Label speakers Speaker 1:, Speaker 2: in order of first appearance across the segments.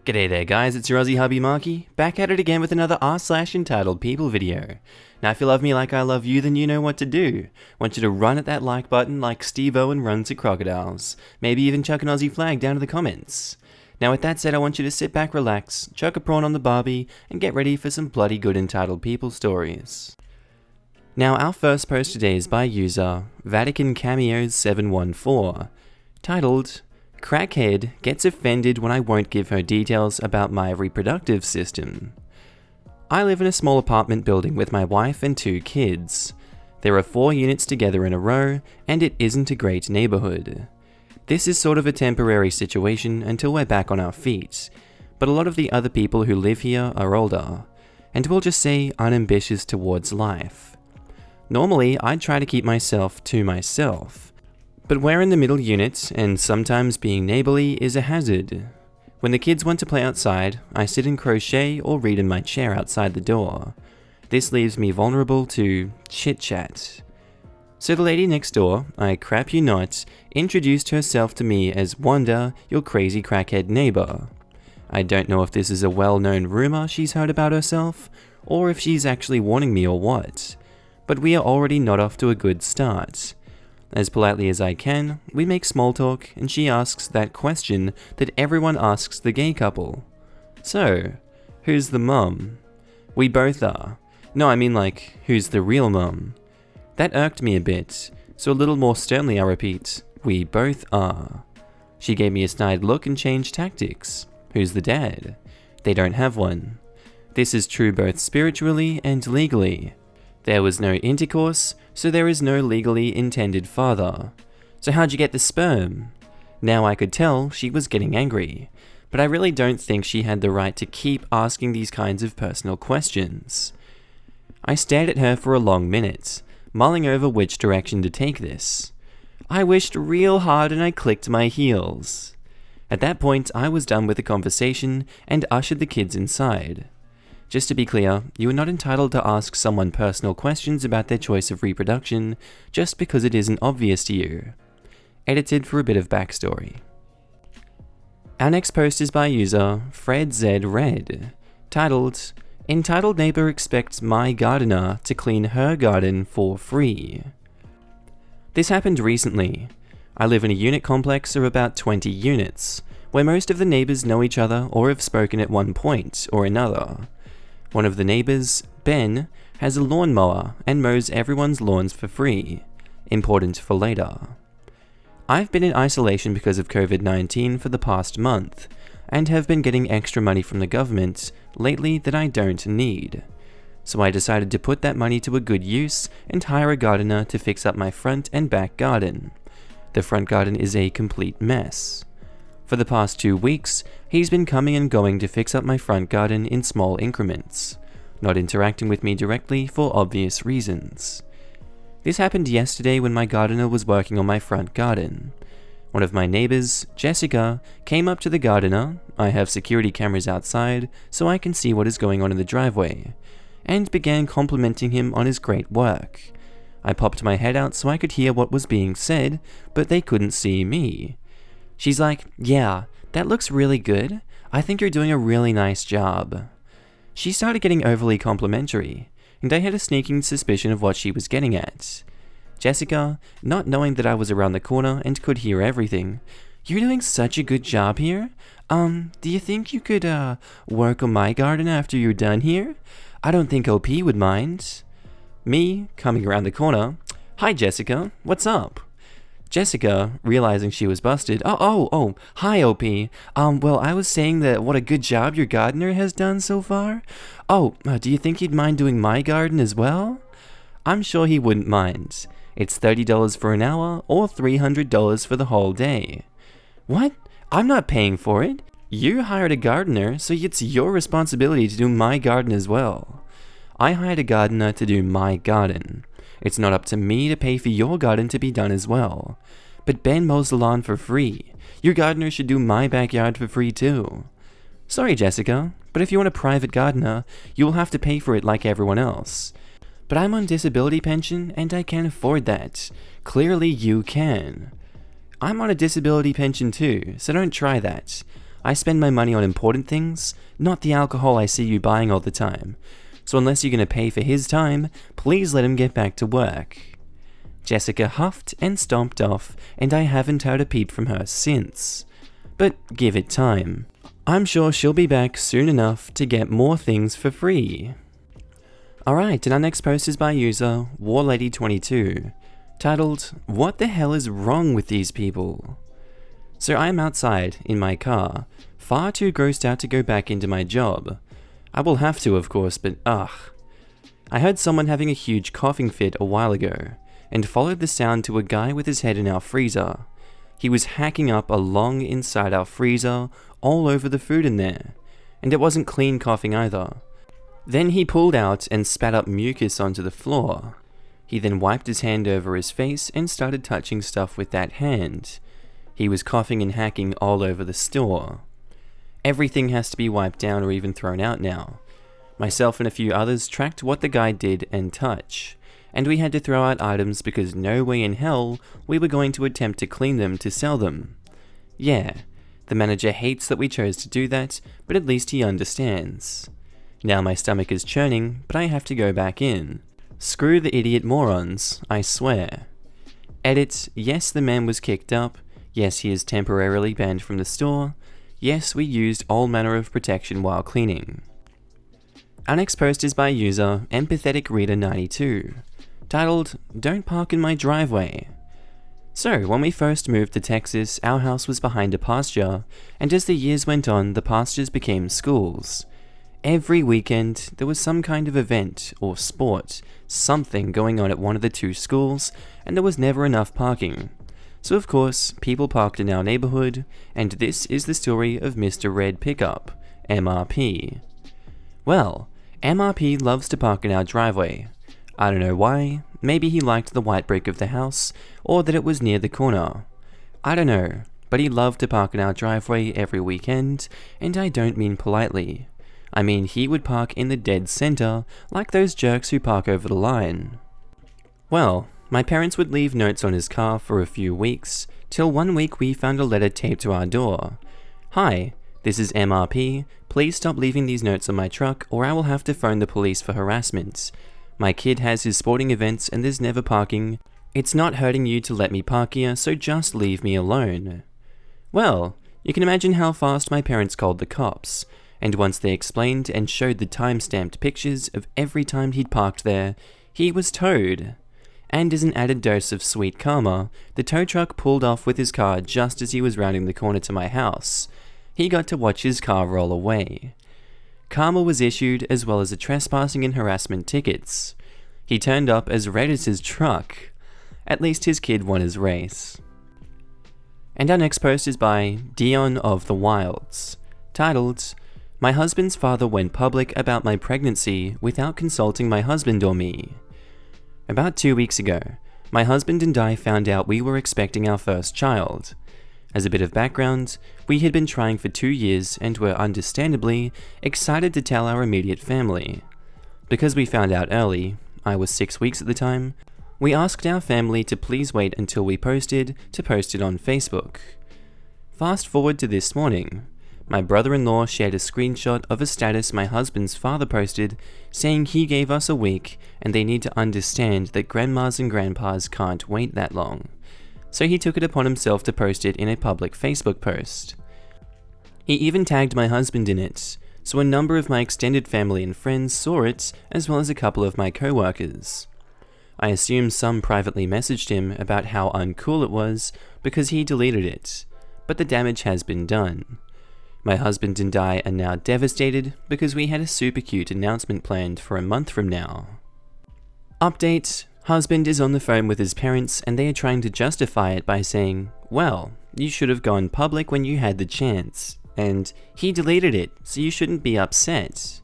Speaker 1: G'day there guys, it's your Aussie Hubby Markee, back at it again with another r/EntitledPeople video. Now if you love me like I love you, then you know what to do. Want you to run at that like button like Steve Owen runs at crocodiles. Maybe even chuck an Aussie flag down to the comments. Now with that said, I want you to sit back, relax, chuck a prawn on the barbie, and get ready for some bloody good entitled people stories. Now our first post today is by user Vatican Cameos 714, titled "Crackhead gets offended when I won't give her details about my reproductive system." I live in a small apartment building with my wife and 2 kids. There are 4 units together in a row, and it isn't a great neighborhood. This is sort of a temporary situation until we're back on our feet, but a lot of the other people who live here are older, and we'll just say unambitious towards life. Normally, I'd try to keep myself to myself, but we're in the middle unit, and sometimes being neighborly is a hazard. When the kids want to play outside, I sit and crochet or read in my chair outside the door. This leaves me vulnerable to chit-chat. So the lady next door, I crap you not, introduced herself to me as Wanda, your crazy crackhead neighbor. I don't know if this is a well-known rumor she's heard about herself, or if she's actually warning me or what, but we are already not off to a good start. As politely as I can, we make small talk, and she asks that question that everyone asks the gay couple. So, who's the mum? We both are. No, I mean like, who's the real mum? That irked me a bit, so a little more sternly I repeat, we both are. She gave me a snide look and changed tactics. Who's the dad? They don't have one. This is true both spiritually and legally. There was no intercourse, so there is no legally intended father. So how'd you get the sperm? Now I could tell she was getting angry, but I really don't think she had the right to keep asking these kinds of personal questions. I stared at her for a long minute, mulling over which direction to take this. I wished real hard and I clicked my heels. At that point, I was done with the conversation and ushered the kids inside. Just to be clear, you are not entitled to ask someone personal questions about their choice of reproduction just because it isn't obvious to you. Edited for a bit of backstory. Our next post is by user FredZRed, titled, "Entitled Neighbor Expects My Gardener to Clean Her Garden for Free." This happened recently. I live in a unit complex of about 20 units, where most of the neighbors know each other or have spoken at one point or another. One of the neighbors, Ben, has a lawnmower and mows everyone's lawns for free. Important for later. I've been in isolation because of COVID-19 for the past month, and have been getting extra money from the government lately that I don't need. So I decided to put that money to a good use and hire a gardener to fix up my front and back garden. The front garden is a complete mess. For the past 2 weeks, he's been coming and going to fix up my front garden in small increments, not interacting with me directly for obvious reasons. This happened yesterday when my gardener was working on my front garden. One of my neighbors, Jessica, came up to the gardener — I have security cameras outside so I can see what is going on in the driveway — and began complimenting him on his great work. I popped my head out so I could hear what was being said, but they couldn't see me. She's like, "Yeah, that looks really good. I think you're doing a really nice job." She started getting overly complimentary, and I had a sneaking suspicion of what she was getting at. Jessica, not knowing that I was around the corner and could hear everything, "You're doing such a good job here. Do you think you could, work on my garden after you're done here? I don't think OP would mind." Me, coming around the corner, "Hi Jessica, what's up?" Jessica, realizing she was busted, Oh, hi OP. Well, I was saying that what a good job your gardener has done so far. Do you think he'd mind doing my garden as well?" I'm sure he wouldn't mind. It's $30 for an hour or $300 for the whole day. What? I'm not paying for it. You hired a gardener, so it's your responsibility to do my garden as well. I hired a gardener to do my garden. It's not up to me to pay for your garden to be done as well. But Ben mows the lawn for free. Your gardener should do my backyard for free too. Sorry, Jessica, but if you want a private gardener, you will have to pay for it like everyone else. But I'm on disability pension and I can't afford that. Clearly you can. I'm on a disability pension too, so don't try that. I spend my money on important things, not the alcohol I see you buying all the time. So unless you're gonna pay for his time, please let him get back to work." Jessica huffed and stomped off, and I haven't heard a peep from her since. But give it time. I'm sure she'll be back soon enough to get more things for free. Alright, and our next post is by user WarLady22, titled, "What the hell is wrong with these people?" So I'm outside, in my car, far too grossed out to go back into my job. I will have to, of course, but ugh. I heard someone having a huge coughing fit a while ago, and followed the sound to a guy with his head in our freezer. He was hacking up along inside our freezer, all over the food in there, and it wasn't clean coughing either. Then he pulled out and spat up mucus onto the floor. He then wiped his hand over his face and started touching stuff with that hand. He was coughing and hacking all over the store. Everything has to be wiped down or even thrown out now. Myself and a few others tracked what the guy did and touch, and we had to throw out items because no way in hell we were going to attempt to clean them to sell them. Yeah, the manager hates that we chose to do that, but at least he understands. Now my stomach is churning, but I have to go back in. Screw the idiot morons, I swear. Edit, yes, the man was kicked up. Yes, he is temporarily banned from the store. Yes, we used all manner of protection while cleaning. Our next post is by user EmpatheticReader92, titled, "Don't park in my driveway." So, when we first moved to Texas, our house was behind a pasture, and as the years went on, the pastures became schools. Every weekend, there was some kind of event or sport, something going on at one of the two schools, and there was never enough parking. So of course, people parked in our neighborhood, and this is the story of Mr. Red Pickup, MRP. Well, MRP loves to park in our driveway. I don't know why, maybe he liked the white brick of the house, or that it was near the corner. I don't know, but he loved to park in our driveway every weekend, and I don't mean politely. I mean he would park in the dead center, like those jerks who park over the line. Well, my parents would leave notes on his car for a few weeks, till one week we found a letter taped to our door. "Hi, this is MRP, please stop leaving these notes on my truck or I will have to phone the police for harassment. My kid has his sporting events and there's never parking. It's not hurting you to let me park here, so just leave me alone." Well, you can imagine how fast my parents called the cops, and once they explained and showed the time-stamped pictures of every time he'd parked there, he was towed. And as an added dose of sweet karma, the tow truck pulled off with his car just as he was rounding the corner to my house. He got to watch his car roll away. Karma was issued as well as a trespassing and harassment tickets. He turned up as red as his truck. At least his kid won his race. And our next post is by Dion of the Wilds, titled, "My husband's father went public about my pregnancy without consulting my husband or me." About 2 weeks ago, my husband and I found out we were expecting our first child. As a bit of background, we had been trying for 2 years and were understandably excited to tell our immediate family. Because we found out early, I was 6 weeks at the time, we asked our family to please wait until we posted to post it on Facebook. Fast forward to this morning. My brother-in-law shared a screenshot of a status my husband's father posted saying he gave us a week and they need to understand that grandmas and grandpas can't wait that long. So he took it upon himself to post it in a public Facebook post. He even tagged my husband in it, so a number of my extended family and friends saw it as well as a couple of my co-workers. I assume some privately messaged him about how uncool it was because he deleted it, but the damage has been done. My husband and I are now devastated because we had a super cute announcement planned for a month from now. Update: husband is on the phone with his parents and they are trying to justify it by saying, "Well, you should have gone public when you had the chance, and he deleted it, so you shouldn't be upset."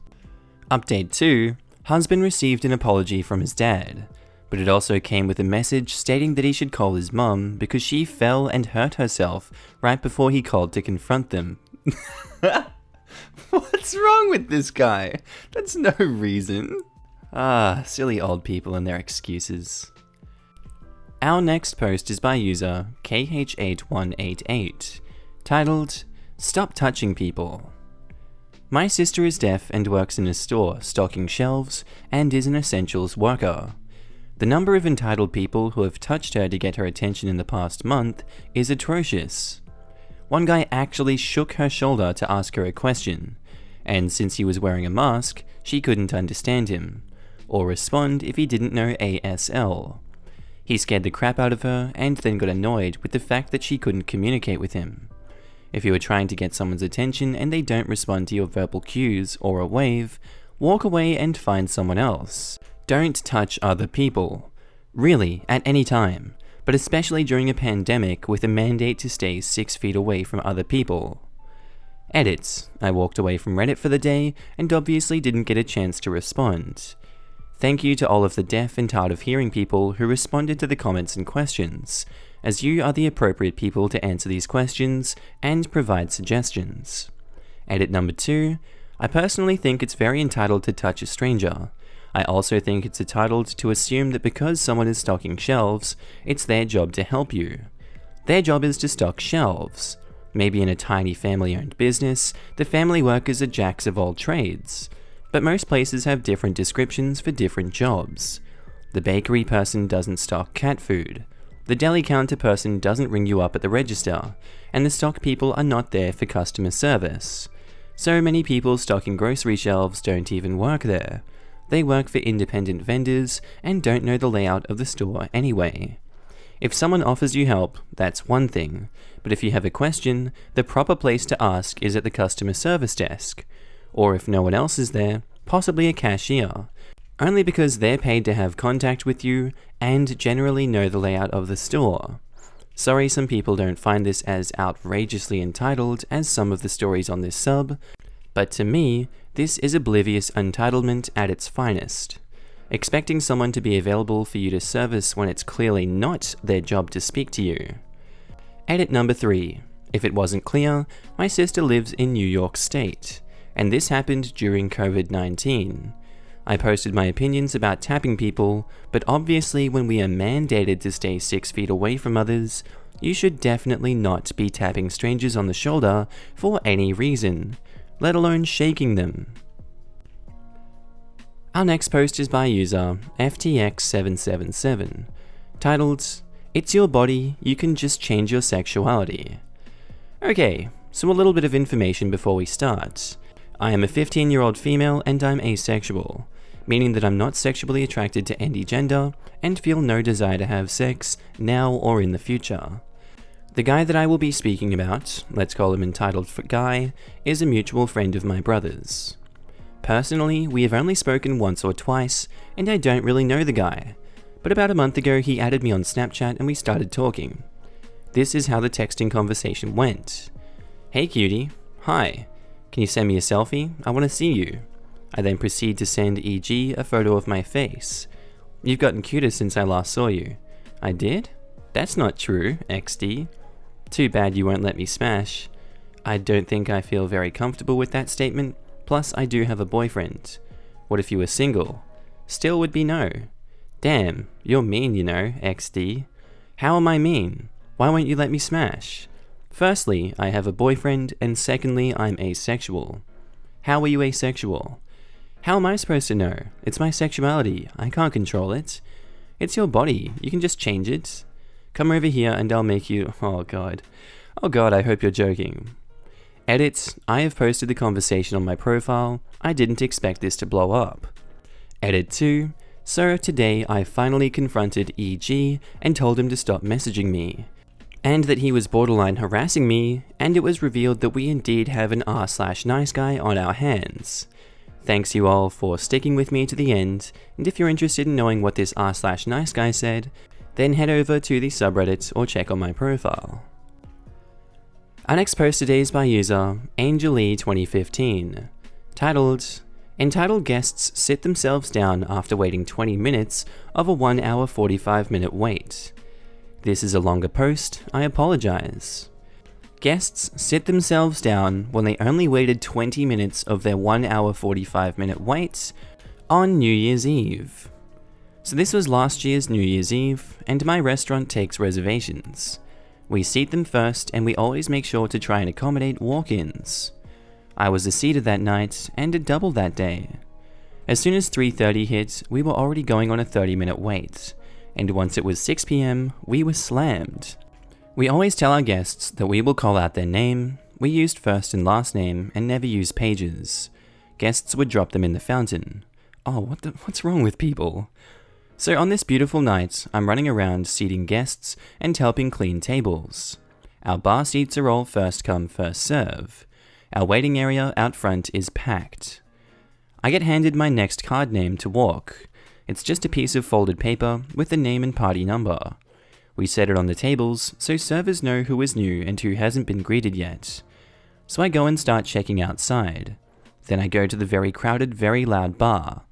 Speaker 1: Update 2: husband received an apology from his dad, but it also came with a message stating that he should call his mum because she fell and hurt herself right before he called to confront them. What's wrong with this guy? That's no reason. Silly old people and their excuses. Our next post is by user KH8188, titled, Stop touching people. My sister is deaf and works in a store stocking shelves and is an essentials worker. The number of entitled people who have touched her to get her attention in the past month is atrocious. One guy actually shook her shoulder to ask her a question, and since he was wearing a mask, she couldn't understand him, or respond if he didn't know ASL. He scared the crap out of her and then got annoyed with the fact that she couldn't communicate with him. If you are trying to get someone's attention and they don't respond to your verbal cues or a wave, walk away and find someone else. Don't touch other people. Really, at any time, but especially during a pandemic with a mandate to stay 6 feet away from other people. Edit. I walked away from Reddit for the day and obviously didn't get a chance to respond. Thank you to all of the deaf and hard of hearing people who responded to the comments and questions, as you are the appropriate people to answer these questions and provide suggestions. Edit number 2. I personally think it's very entitled to touch a stranger. I also think it's entitled to assume that because someone is stocking shelves, it's their job to help you. Their job is to stock shelves. Maybe in a tiny family-owned business, the family workers are jacks of all trades. But most places have different descriptions for different jobs. The bakery person doesn't stock cat food. The deli counter person doesn't ring you up at the register, and the stock people are not there for customer service. So many people stocking grocery shelves don't even work there. They work for independent vendors and don't know the layout of the store anyway. If someone offers you help, that's one thing, but if you have a question, the proper place to ask is at the customer service desk, or if no one else is there, possibly a cashier, only because they're paid to have contact with you and generally know the layout of the store. Sorry some people don't find this as outrageously entitled as some of the stories on this sub, but to me, this is oblivious entitlement at its finest. Expecting someone to be available for you to service when it's clearly not their job to speak to you. Edit number 3. If it wasn't clear, my sister lives in New York State, and this happened during COVID-19. I posted my opinions about tapping people, but obviously when we are mandated to stay 6 feet away from others, you should definitely not be tapping strangers on the shoulder for any reason, let alone shaking them. Our next post is by user FTX777, titled, "It's your body, you can just change your sexuality." Okay, so a little bit of information before we start. I am a 15-year-old female and I'm asexual, meaning that I'm not sexually attracted to any gender and feel no desire to have sex now or in the future. The guy that I will be speaking about, let's call him entitled Guy, is a mutual friend of my brother's. Personally, we have only spoken once or twice, and I don't really know the guy, but about a month ago he added me on Snapchat and we started talking. This is how the texting conversation went. "Hey cutie, hi, can you send me a selfie? I want to see you." I then proceed to send e.g. a photo of my face. "You've gotten cuter since I last saw you." "I did? That's not true, XD. Too bad you won't let me smash." "I don't think I feel very comfortable with that statement, plus I do have a boyfriend." "What if you were single?" "Still would be no." "Damn, you're mean, you know, XD." "How am I mean? Why won't you let me smash?" "Firstly, I have a boyfriend, and secondly, I'm asexual." "How are you asexual?" "How am I supposed to know? It's my sexuality, I can't control it." "It's your body, you can just change it." "Come over here and I'll make you—" Oh god, I hope you're joking. Edit, I have posted the conversation on my profile, I didn't expect this to blow up. Edit 2, so today I finally confronted EG and told him to stop messaging me, and that he was borderline harassing me, and it was revealed that we indeed have an r/nice guy on our hands. Thanks you all for sticking with me to the end, and if you're interested in knowing what this r/nice guy said, then head over to the subreddit or check on my profile. Our next post today is by user AngelE2015, titled, "Entitled guests sit themselves down after waiting 20 minutes of a 1 hour 45-minute wait." This is a longer post, I apologize. Guests sit themselves down when they only waited 20 minutes of their 1 hour 45-minute wait on New Year's Eve. So this was last year's New Year's Eve, and my restaurant takes reservations. We seat them first, and we always make sure to try and accommodate walk-ins. I was a seater that night, and a double that day. As soon as 3:30 hit, we were already going on a 30-minute wait, and once it was 6 PM, we were slammed. We always tell our guests that we will call out their name. We used first and last name and never used pages. Guests would drop them in the fountain. Oh, what's wrong with people? So on this beautiful night, I'm running around seating guests and helping clean tables. Our bar seats are all first come, first serve. Our waiting area out front is packed. I get handed my next card name to walk. It's just a piece of folded paper with the name and party number. We set it on the tables so servers know who is new and who hasn't been greeted yet. So I go and start checking outside. Then I go to the very crowded, very loud bar.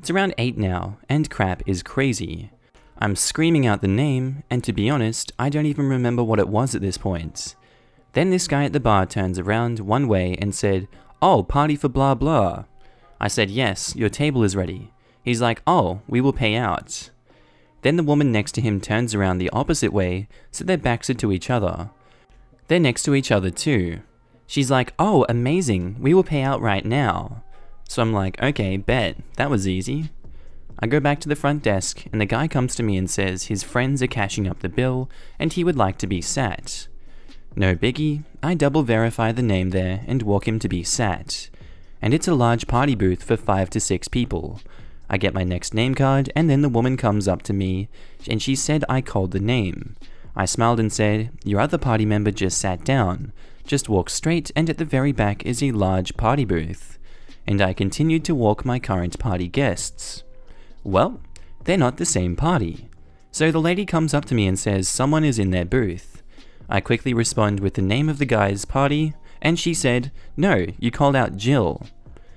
Speaker 1: It's around 8 now, and crap is crazy. I'm screaming out the name, and to be honest, I don't even remember what it was at this point. Then this guy at the bar turns around one way and said, "Oh, party for blah blah." I said, "Yes, your table is ready." He's like, "Oh, we will pay out." Then the woman next to him turns around the opposite way, so their backs are to each other. They're next to each other too. She's like, "Oh, amazing, we will pay out right now." So I'm like, okay, bet, that was easy. I go back to the front desk, and the guy comes to me and says his friends are cashing up the bill, and he would like to be sat. No biggie, I double verify the name there and walk him to be sat. And it's a large party booth for 5 to 6 people. I get my next name card, and then the woman comes up to me, and she said I called the name. I smiled and said, "Your other party member just sat down. Just walk straight, and at the very back is a large party booth." And I continued to walk my current party guests. Well, they're not the same party. So the lady comes up to me and says someone is in their booth. I quickly respond with the name of the guy's party, and she said, "No, you called out Jill."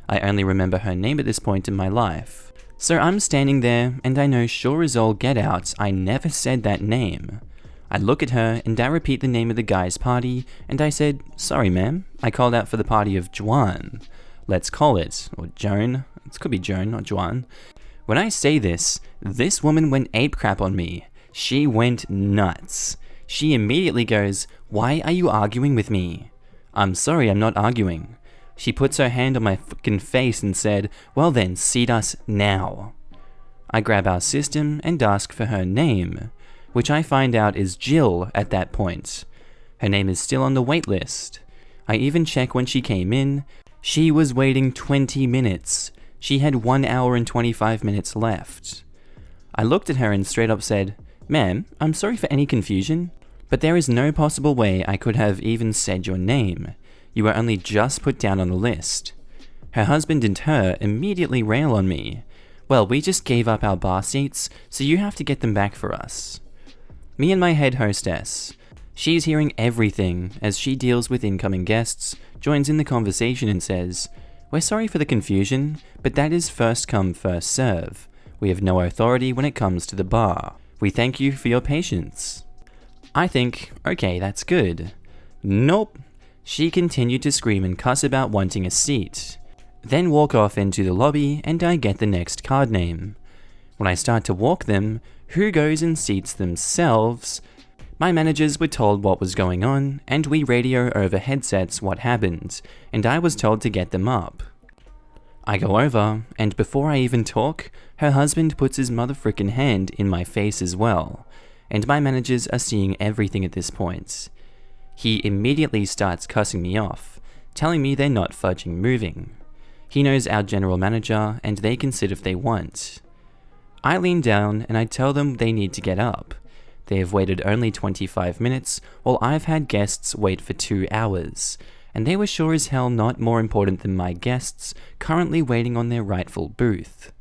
Speaker 1: I only remember her name at this point in my life. So I'm standing there, and I know sure as all get out, I never said that name. I look at her, and I repeat the name of the guy's party, and I said, "Sorry ma'am, I called out for the party of Juan. Let's call it, or Joan. It could be Joan or Juan." When I say this woman went apecrap on me. She went nuts. She immediately goes, "Why are you arguing with me?" I'm sorry, I'm not arguing. She puts her hand on my fucking face and said, "Well then, seat us now." I grab our system and ask for her name, which I find out is Jill at that point. Her name is still on the wait list. I even check when she came in. She was waiting 20 minutes. She had 1 hour and 25 minutes left. I looked at her and straight up said, "Ma'am, I'm sorry for any confusion, but there is no possible way I could have even said your name. You were only just put down on the list." Her husband and her immediately rail on me. "Well, we just gave up our bar seats, so you have to get them back for us." Me and my head hostess. She's hearing everything as she deals with incoming guests, joins in the conversation and says, "We're sorry for the confusion, but that is first come, first serve. We have no authority when it comes to the bar. We thank you for your patience." I think, okay, that's good. Nope. She continued to scream and cuss about wanting a seat. Then walk off into the lobby, and I get the next card name. When I start to walk them, who goes and seats themselves? My managers were told what was going on, and we radio over headsets what happened, and I was told to get them up. I go over, and before I even talk, her husband puts his motherfrickin' hand in my face as well, and my managers are seeing everything at this point. He immediately starts cussing me off, telling me they're not fudging moving. He knows our general manager, and they can sit if they want. I lean down, and I tell them they need to get up. They have waited only 25 minutes, while I've had guests wait for 2 hours, and they were sure as hell not more important than my guests currently waiting on their rightful booth.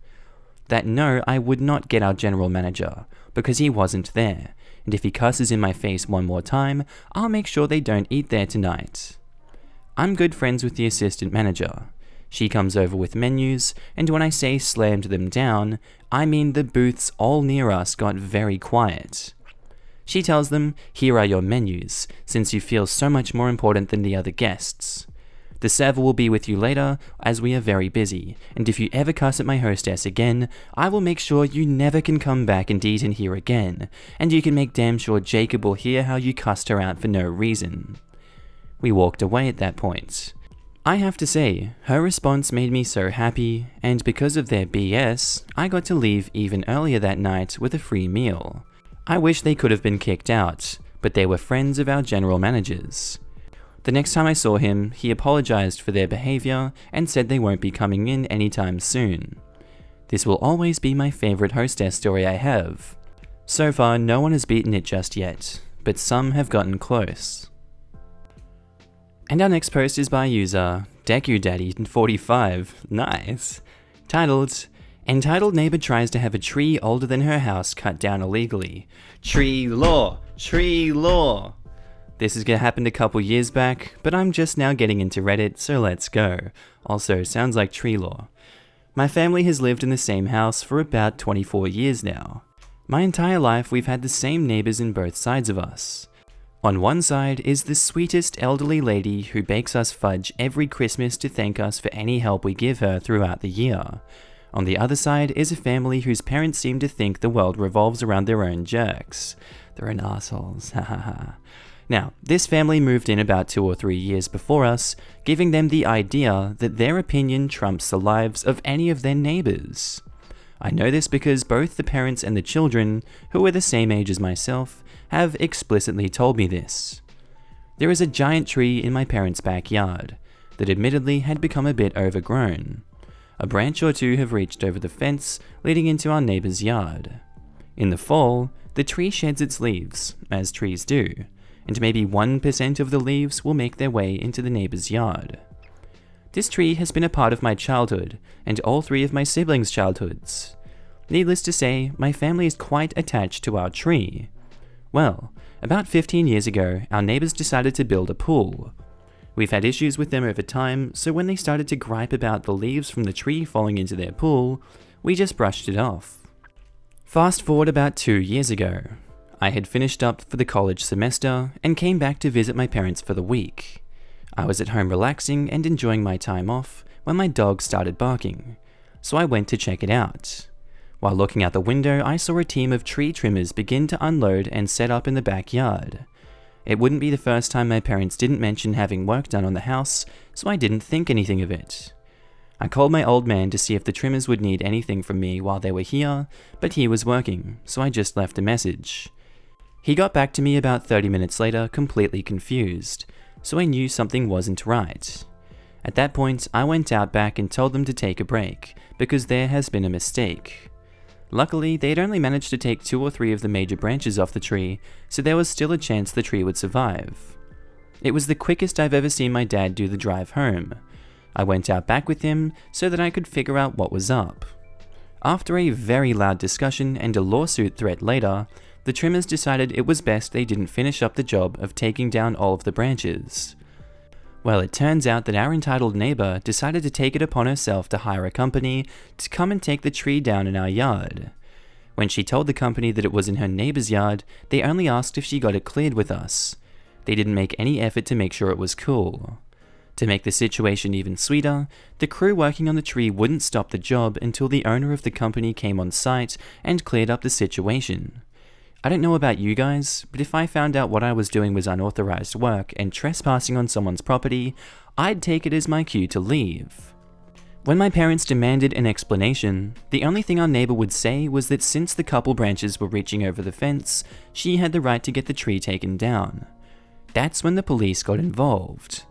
Speaker 1: That no, I would not get our general manager, because he wasn't there, and if he cusses in my face one more time, I'll make sure they don't eat there tonight. I'm good friends with the assistant manager. She comes over with menus, and when I say slammed them down, I mean the booths all near us got very quiet. She tells them, "Here are your menus, since you feel so much more important than the other guests." The server will be with you later, as we are very busy, and if you ever cuss at my hostess again, I will make sure you never can come back and eat in here again, and you can make damn sure Jacob will hear how you cussed her out for no reason. We walked away at that point. I have to say, her response made me so happy, and because of their BS, I got to leave even earlier that night with a free meal. I wish they could have been kicked out, but they were friends of our general managers. The next time I saw him, he apologized for their behavior and said they won't be coming in anytime soon. This will always be my favorite hostess story I have. So far, no one has beaten it just yet, but some have gotten close. And our next post is by user DekuDaddy45, nice, titled, "Entitled neighbor tries to have a tree older than her house cut down illegally. Tree law, tree law." This has happened a couple years back, but I'm just now getting into Reddit, so let's go. Also, sounds like tree law. My family has lived in the same house for about 24 years now. My entire life we've had the same neighbors in both sides of us. On one side is the sweetest elderly lady who bakes us fudge every Christmas to thank us for any help we give her throughout the year. On the other side is a family whose parents seem to think the world revolves around their own jerks. Their own assholes, hahaha. Now, this family moved in about 2 or 3 years before us, giving them the idea that their opinion trumps the lives of any of their neighbors. I know this because both the parents and the children, who are the same age as myself, have explicitly told me this. There is a giant tree in my parents' backyard that admittedly had become a bit overgrown. A branch or two have reached over the fence leading into our neighbor's yard. In the fall, the tree sheds its leaves, as trees do, and maybe 1% of the leaves will make their way into the neighbor's yard. This tree has been a part of my childhood, and all 3 of my siblings' childhoods. Needless to say, my family is quite attached to our tree. Well, about 15 years ago, our neighbors decided to build a pool. We've had issues with them over time, so when they started to gripe about the leaves from the tree falling into their pool, we just brushed it off. Fast forward about 2 years ago. I had finished up for the college semester and came back to visit my parents for the week. I was at home relaxing and enjoying my time off when my dog started barking, so I went to check it out. While looking out the window, I saw a team of tree trimmers begin to unload and set up in the backyard. It wouldn't be the first time my parents didn't mention having work done on the house, so I didn't think anything of it. I called my old man to see if the trimmers would need anything from me while they were here, but he was working, so I just left a message. He got back to me about 30 minutes later, completely confused, so I knew something wasn't right. At that point, I went out back and told them to take a break, because there has been a mistake. Luckily, they had only managed to take 2 or 3 of the major branches off the tree, so there was still a chance the tree would survive. It was the quickest I've ever seen my dad do the drive home. I went out back with him so that I could figure out what was up. After a very loud discussion and a lawsuit threat later, the trimmers decided it was best they didn't finish up the job of taking down all of the branches. Well, it turns out that our entitled neighbor decided to take it upon herself to hire a company to come and take the tree down in our yard. When she told the company that it was in her neighbor's yard, they only asked if she got it cleared with us. They didn't make any effort to make sure it was cool. To make the situation even sweeter, the crew working on the tree wouldn't stop the job until the owner of the company came on site and cleared up the situation. I don't know about you guys, but if I found out what I was doing was unauthorized work and trespassing on someone's property, I'd take it as my cue to leave. When my parents demanded an explanation, the only thing our neighbor would say was that since the couple branches were reaching over the fence, she had the right to get the tree taken down. That's when the police got involved.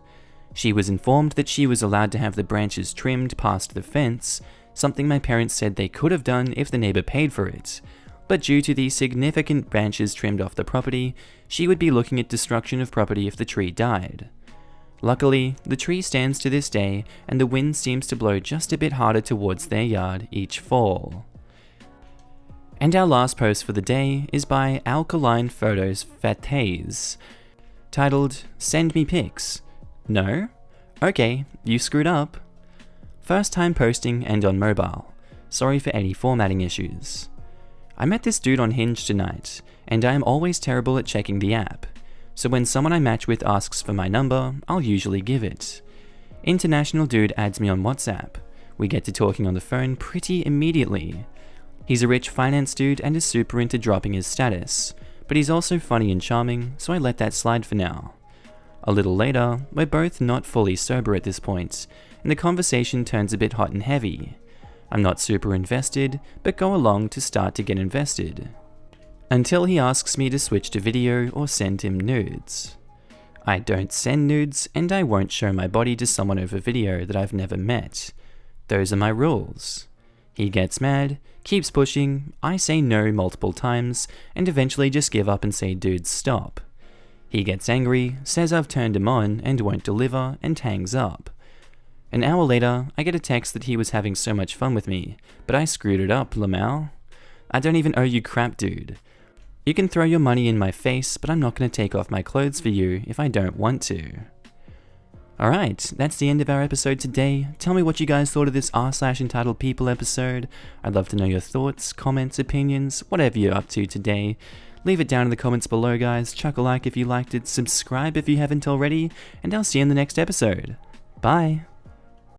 Speaker 1: She was informed that she was allowed to have the branches trimmed past the fence, something my parents said they could have done if the neighbor paid for it. But due to the significant branches trimmed off the property, she would be looking at destruction of property if the tree died. Luckily, the tree stands to this day, and the wind seems to blow just a bit harder towards their yard each fall. And our last post for the day is by Alkaline Photos Fathaze, titled, "Send me pics." No? Okay, you screwed up. First time posting and on mobile. Sorry for any formatting issues. I met this dude on Hinge tonight, and I am always terrible at checking the app, so when someone I match with asks for my number, I'll usually give it. International dude adds me on WhatsApp. We get to talking on the phone pretty immediately. He's a rich finance dude and is super into dropping his status, but he's also funny and charming, so I let that slide for now. A little later, we're both not fully sober at this point, and the conversation turns a bit hot and heavy. I'm not super invested, but go along to start to get invested. Until he asks me to switch to video or send him nudes. I don't send nudes, and I won't show my body to someone over video that I've never met. Those are my rules. He gets mad, keeps pushing, I say no multiple times, and eventually just give up and say dude stop. He gets angry, says I've turned him on and won't deliver, and hangs up. An hour later, I get a text that he was having so much fun with me, but I screwed it up, Lamau. I don't even owe you crap, dude. You can throw your money in my face, but I'm not going to take off my clothes for you if I don't want to. Alright, that's the end of our episode today. Tell me what you guys thought of this r/EntitledPeople episode. I'd love to know your thoughts, comments, opinions, whatever you're up to today. Leave it down in the comments below, guys. Chuck a like if you liked it, subscribe if you haven't already, and I'll see you in the next episode. Bye!